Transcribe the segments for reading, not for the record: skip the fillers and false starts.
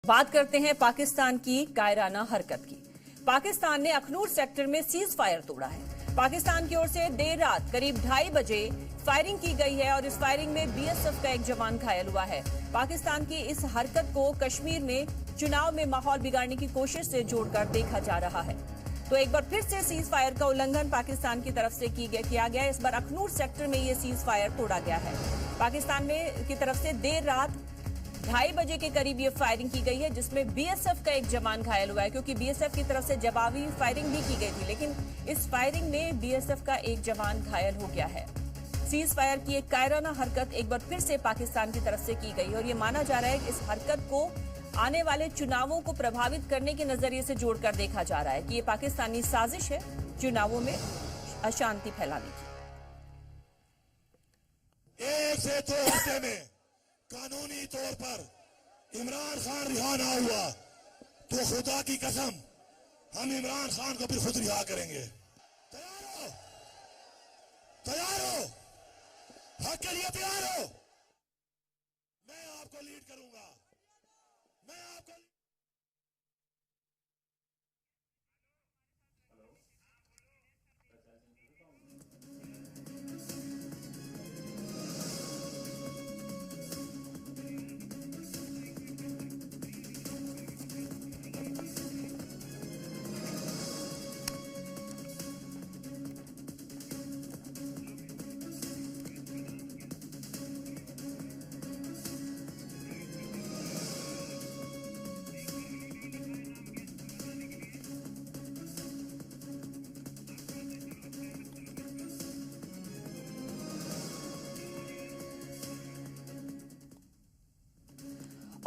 बात करते हैं पाकिस्तान की कायराना हरकत की। पाकिस्तान ने अखनूर सेक्टर में सीज फायर तोड़ा है। पाकिस्तान की ओर से देर रात करीब 2:30 बजे फायरिंग की गई है और इस फायरिंग में बीएसएफ का एक जवान घायल हुआ है। पाकिस्तान की इस हरकत को कश्मीर में चुनाव में माहौल बिगाड़ने की कोशिश से जोड़कर देखा जा रहा है। तो एक बार फिर से सीज फायर का उल्लंघन पाकिस्तान की तरफ से किया गया। इस बार अखनूर सेक्टर में ये सीज फायर तोड़ा गया है। पाकिस्तान में की तरफ से देर रात 2:30 बजे के करीब ये फायरिंग की गई है, जिसमें बीएसएफ का एक जवान घायल हुआ है, क्योंकि बीएसएफ की तरफ से जवाबी फायरिंग भी की गई थी, लेकिन इस फायरिंग में बीएसएफ का एक जवान घायल हो गया है। सीज फायर की एक कायराना हरकत एक बार फिर से पाकिस्तान की तरफ से की गई और ये माना जा रहा है कि इस हरकत को आने वाले चुनावों को प्रभावित करने के नजरिए से जोड़कर देखा जा रहा है कि ये पाकिस्तानी साजिश है चुनावों में अशांति फैलाने की। एक से 2 हफ्ते में कानूनी तौर पर इमरान खान रिहा ना हुआ तो खुदा की कसम हम इमरान खान को फिर खुद रिहा करेंगे। तैयार हो? हक के लिए तैयार हो? मैं आपको लीड करूंगा। मैं आपको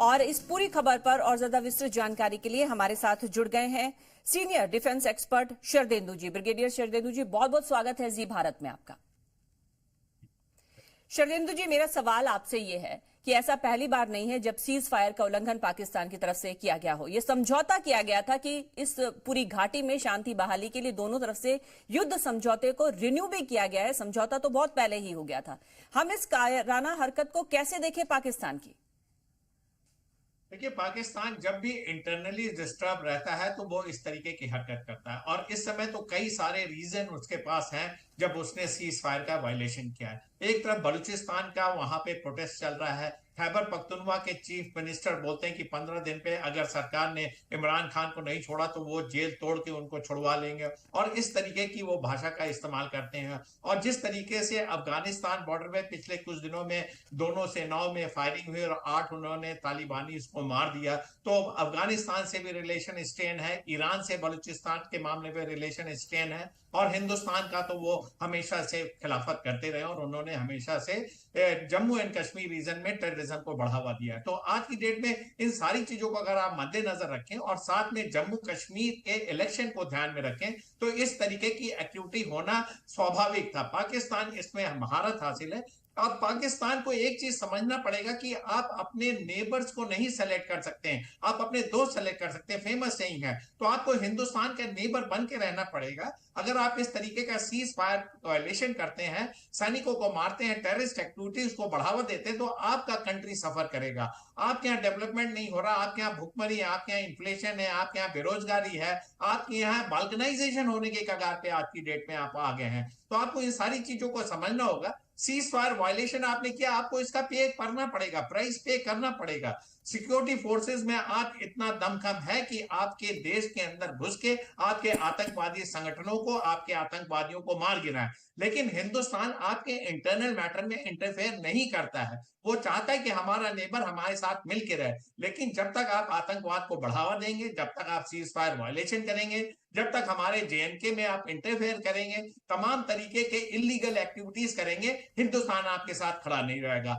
और इस पूरी खबर पर और ज्यादा विस्तृत जानकारी के लिए हमारे साथ जुड़ गए हैं सीनियर डिफेंस एक्सपर्ट शरदेंदु जी। ब्रिगेडियर शरदेंदु जी, बहुत बहुत स्वागत है जी भारत में आपका। शरदेंदु जी, मेरा सवाल आपसे ये है कि ऐसा पहली बार नहीं है जब सीज फायर का उल्लंघन पाकिस्तान की तरफ से किया गया हो। यह समझौता किया गया था कि इस पूरी घाटी में शांति बहाली के लिए दोनों तरफ से युद्ध समझौते को रिन्यू भी किया गया है। समझौता तो बहुत पहले ही हो गया था। हम इस कायराना हरकत को कैसे देखें पाकिस्तान की? देखिए, पाकिस्तान जब भी इंटरनली डिस्टर्ब रहता है तो वो इस तरीके की हरकत करता है और इस समय तो कई सारे रीजन उसके पास हैं जब उसने सीज फायर का वायलेशन किया है। एक तरफ बलूचिस्तान का वहां पे प्रोटेस्ट चल रहा है। खैबर पख्तूनख्वा के चीफ मिनिस्टर बोलते हैं कि 15 दिन पे अगर सरकार ने इमरान खान को नहीं छोड़ा तो वो जेल तोड़ के उनको छुड़वा लेंगे और इस तरीके की वो भाषा का इस्तेमाल करते हैं। और जिस तरीके से अफगानिस्तान बॉर्डर में पिछले कुछ दिनों में दोनों सेनाओं में फायरिंग हुई और 8 उन्होंने तालिबानी उसको मार दिया, तो अफगानिस्तान से भी रिलेशन स्ट्रेन है, ईरान से बलूचिस्तान के मामले में रिलेशन स्ट्रेन है और हिंदुस्तान का तो वो हमेशा से खिलाफत करते रहे और उन्होंने हमेशा से जम्मू एंड कश्मीर रीजन में टेररिज्म को बढ़ावा दिया है। तो आज की डेट में इन सारी चीजों को अगर आप मद्देनजर रखें और साथ में जम्मू कश्मीर के इलेक्शन को ध्यान में रखें तो इस तरीके की एक्टिविटी होना स्वाभाविक था। पाकिस्तान इसमें महारत हासिल है। अब पाकिस्तान को एक चीज समझना पड़ेगा कि आप अपने नेबर्स को नहीं सेलेक्ट कर सकते हैं, आप अपने दोस्त सेलेक्ट कर सकते हैं। फेमस सेइंग है, तो आपको हिंदुस्तान के नेबर बन के रहना पड़ेगा। अगर आप इस तरीके का सीज फायर वायलेशन करते हैं, सैनिकों को मारते हैं, टेररिस्ट एक्टिविटीज को बढ़ावा देते हैं, तो आपका कंट्री सफर करेगा। आपके यहाँ डेवलपमेंट नहीं हो रहा, आपके यहाँ भुखमरी है, आपके यहाँ इन्फ्लेशन है, आपके यहाँ बेरोजगारी है, आपके यहाँ बाल्कनाइजेशन होने के कगार पे आज की डेट में आप आ गए हैं। तो आपको इन सारी चीजों को समझना होगा। सीज फायर वायलेशन आपने किया, आपको इसका पे करना पड़ेगा, प्राइस पे करना पड़ेगा। सिक्योरिटी फोर्सेस में आप इतना दमखम है कि आपके देश के अंदर घुस के आपके आतंकवादी संगठनों को, आपके आतंकवादियों को मार गिरा है, लेकिन हिंदुस्तान आपके इंटरनल मैटर में इंटरफेयर नहीं करता है। वो चाहता है कि हमारा नेबर हमारे साथ मिल के रहे, लेकिन जब तक आप आतंकवाद को बढ़ावा देंगे, जब तक आप सीज फायर वायलेशन करेंगे, जब तक हमारे जेएनके में आप इंटरफेयर करेंगे, तमाम तरीके के इलीगल एक्टिविटीज करेंगे, हिंदुस्तान आपके साथ खड़ा नहीं रहेगा।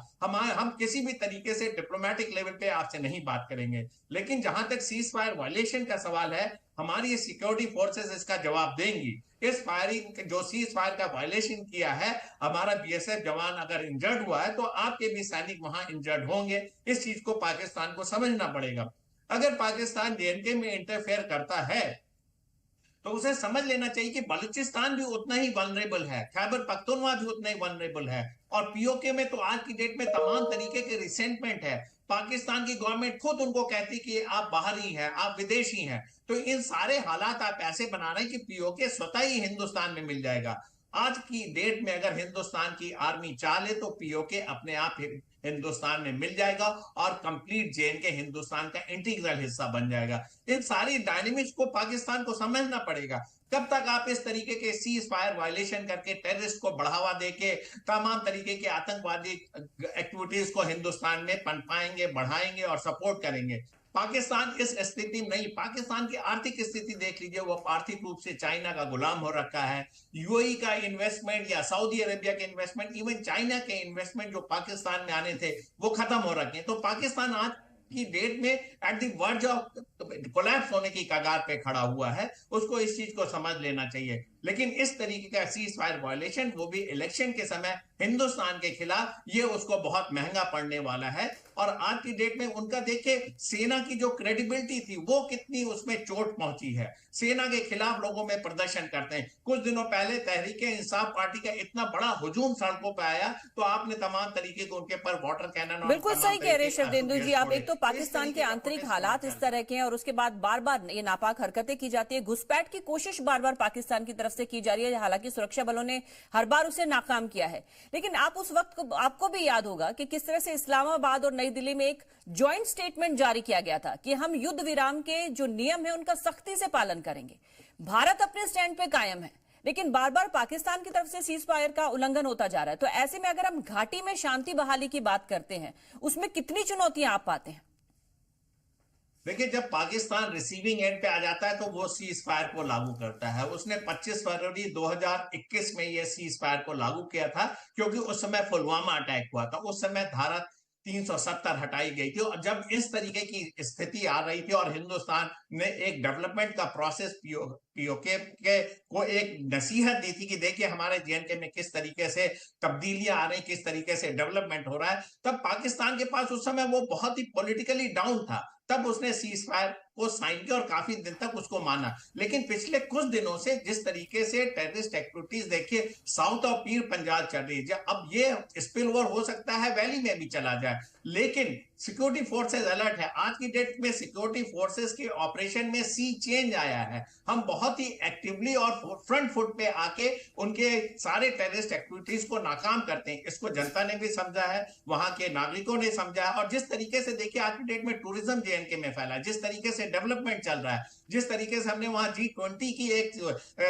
हम किसी भी तरीके से डिप्लोमेटिक लेवल पे आपसे नहीं बात करेंगे। लेकिन जहां तक सीज फायर वायलेशन का सवाल है, हमारी सिक्योरिटी फोर्सेस इसका जवाब देंगी। इस फायरिंग जो सीज फायर का वायलेशन किया है, हमारा बीएसएफ जवान अगर इंजर्ड हुआ है तो आपके भी सैनिक वहां इंजर्ड होंगे। इस चीज को पाकिस्तान को समझना पड़ेगा। अगर पाकिस्तान जेएनके में इंटरफेयर करता है तो उसे समझ लेना चाहिए कि बलूचिस्तान भी उतना ही वल्नरेबल है, खैबर पख्तूनख्वा भी उतना ही वल्नरेबल है और पीओके में तो आज की डेट में तमाम तरीके के रिसेंटमेंट है। पाकिस्तान की गवर्नमेंट खुद उनको कहती कि आप बाहरी हैं, आप विदेशी हैं। तो इन सारे हालात आप ऐसे बना रहे हैं कि पीओके स्वतः ही हिंदुस्तान में मिल जाएगा। आज की डेट में अगर हिंदुस्तान की आर्मी चाहे तो पीओके अपने आप हिंदुस्तान में मिल जाएगा और कंप्लीट जेएनके हिंदुस्तान का इंटीग्रल हिस्सा बन जाएगा। इन सारी डायनेमिक्स को पाकिस्तान को समझना पड़ेगा। कब तक आप इस तरीके के सीज फायर वायलेशन करके टेररिस्ट को बढ़ावा देके तमाम तरीके के आतंकवादी एक्टिविटीज को हिंदुस्तान में पनपाएंगे, बढ़ाएंगे और सपोर्ट करेंगे? पाकिस्तान इस स्थिति में नहीं। पाकिस्तान की आर्थिक स्थिति देख लीजिए, वो आर्थिक रूप से चाइना का गुलाम हो रखा है। यूएई का इन्वेस्टमेंट या सऊदी अरेबिया के इन्वेस्टमेंट, इवन चाइना के इन्वेस्टमेंट जो पाकिस्तान में आने थे वो खत्म हो रखे हैं। तो पाकिस्तान आज की डेट में at the verge of collapse होने की कगार पे खड़ा हुआ है। उसको इस चीज को समझ लेना चाहिए। लेकिन इस तरीके का सीज फायर वायलेशन, वो भी इलेक्शन के समय हिंदुस्तान के खिलाफ, ये उसको बहुत महंगा पड़ने वाला है। और आज की डेट में उनका देखिए सेना की जो क्रेडिबिलिटी थी वो कितनी उसमें चोट पहुंची है। सेना के खिलाफ लोगों में प्रदर्शन करते हैं। कुछ दिनों पहले तहरीक इंसाफ पार्टी का इतना बड़ा हुजूम सड़कों पर आया तो आपने तमाम तरीके के उनके पर वाटर कैनन, बिल्कुल सही कह रहे हैं शरदेंदु जी आप। एक तो पाकिस्तान के आंतरिक हालात इस तरह के हैं और उसके बाद बार बार ये नापाक हरकतें की जाती है, घुसपैठ की कोशिश बार बार पाकिस्तान की तरफ से की जा रही है। हालांकि सुरक्षा बलों ने हर बार उसे नाकाम किया है। लेकिन आप उस वक्त को आपको भी याद होगा कि किस तरह से इस्लामाबाद और नई दिल्ली में एक जॉइंट स्टेटमेंट जारी किया गया था कि हम युद्ध विराम के जो नियम है उनका सख्ती से पालन करेंगे। भारत अपने स्टैंड पे कायम है, लेकिन बार बार पाकिस्तान की तरफ से सीज फायर का उल्लंघन होता जा रहा है। तो ऐसे में अगर हम घाटी में शांति बहाली की बात करते हैं, उसमें कितनी चुनौतियां आप पाते हैं? देखिए, जब पाकिस्तान रिसीविंग एंड पे आ जाता है तो वो सीज फायर को लागू करता है। उसने 25 फरवरी 2021 में ये सीज फायर को लागू किया था क्योंकि उस समय पुलवामा अटैक हुआ था। उस समय धारा 370 हटाई गई थी और जब इस तरीके की स्थिति आ रही थी और हिंदुस्तान ने एक डेवलपमेंट का प्रोसेस पीओके को एक नसीहत दी थी कि देखिए हमारे जेएनके में किस तरीके से तब्दीलियां आ रही, किस तरीके से डेवलपमेंट हो रहा है, तब पाकिस्तान के पास उस समय वो बहुत ही पॉलिटिकली डाउन था। तब उसने सीज फायर को साइन किया और काफी दिन तक उसको माना। लेकिन पिछले कुछ दिनों से जिस तरीके से टेररिस्ट एक्टिविटीज देखिए साउथ ऑफ पीर पंजाल चल रही है, अब ये स्पिल ओवर हो सकता है वैली में भी चला जाए। लेकिन सिक्योरिटी फोर्सेस अलर्ट है। आज की डेट में सिक्योरिटी फोर्सेस के ऑपरेशन में सी चेंज आया है। हम बहुत ही एक्टिवली और फ्रंट फुट पे आके उनके सारे टेररिस्ट एक्टिविटीज को नाकाम करते हैं। इसको जनता ने भी समझा है, वहां के नागरिकों ने समझा है। और जिस तरीके से देखिए आज की डेट में टूरिज्म जेएनके में फैला, जिस तरीके से डेवलपमेंट चल रहा है, जिस तरीके से हमने वहां G20 की एक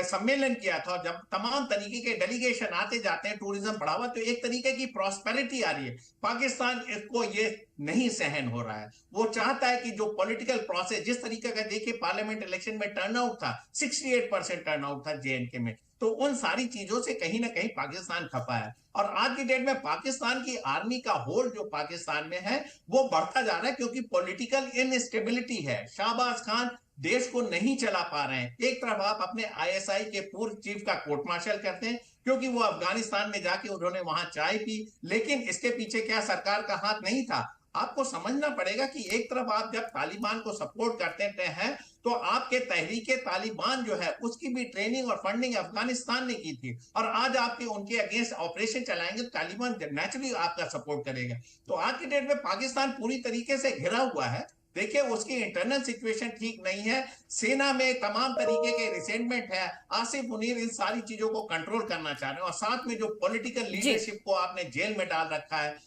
सम्मेलन किया था, जब तमाम तरीके के डेलीगेशन आते जाते हैं, टूरिज्म बढ़ावा, तो एक तरीके की प्रॉस्पेरिटी आ रही है। पाकिस्तान इसको ये नहीं सहन हो रहा है। वो चाहता है कि जो पॉलिटिकल प्रोसेस, जिस तरीके का देखिए पार्लियामेंट इलेक्शन में टर्नआउट था, 68% टर्नआउट था जेएनके में, तो उन सारी चीजों से कहीं ना कहीं पाकिस्तान खपा है। और आज की डेट में पाकिस्तान की आर्मी का होल्ड जो पाकिस्तान में है वो बढ़ता जा रहा है क्योंकि पॉलिटिकल इनस्टेबिलिटी है। शाहबाज खान देश को नहीं चला पा रहे हैं। एक तरफ आप अपने आईएसआई के पूर्व चीफ का कोर्ट मार्शल करते हैं क्योंकि वो अफगानिस्तान में जाके उन्होंने वहां चाय पी, लेकिन इसके पीछे क्या सरकार का हाथ नहीं था? आपको समझना पड़ेगा कि एक तरफ आप जब तालिबान को सपोर्ट करते हैं तो आपके तहरीके तालिबान जो है उसकी भी ट्रेनिंग और फंडिंग अफगानिस्तान ने की थी, और आज आपके उनके अगेंस्ट ऑपरेशन चलाएंगे तो तालिबान नेचुरली आपका सपोर्ट करेगा। तो आज की डेट में पाकिस्तान पूरी तरीके से घिरा हुआ है। देखिए उसकी इंटरनल सिचुएशन ठीक नहीं है, सेना में तमाम तरीके के रिसेंटमेंट है। आसिफ मुनीर इन सारी चीजों को कंट्रोल करना चाह रहे हैं और साथ में जो पॉलिटिकल लीडरशिप को आपने जेल में डाल रखा है,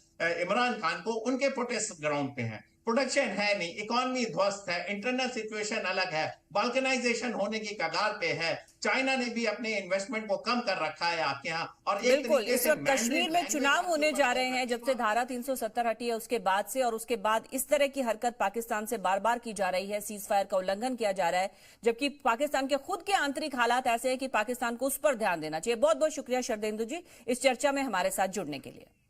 इमरान खान को, उनके प्रोटेस्ट ग्राउंड पे हैं। प्रोडक्शन है नहीं, इकोनॉमी ध्वस्त है, इंटरनल सिचुएशन अलग है, बाल्कनाइजेशन होने की कगार पे है। चाइना ने भी अपने इन्वेस्टमेंट को कम कर रखा है आपके यहाँ। और एक बिल्कुल, इस वक्त कश्मीर में चुनाव होने जा रहे हैं जब से धारा 370 हटी है उसके बाद से, और उसके बाद इस तरह की हरकत पाकिस्तान से बार बार की जा रही है, सीज फायर का उल्लंघन किया जा रहा है, जबकि पाकिस्तान के खुद के आंतरिक हालात ऐसे हैं कि पाकिस्तान को उस पर ध्यान देना चाहिए। बहुत बहुत शुक्रिया शरदेंदु जी इस चर्चा में हमारे साथ जुड़ने के लिए।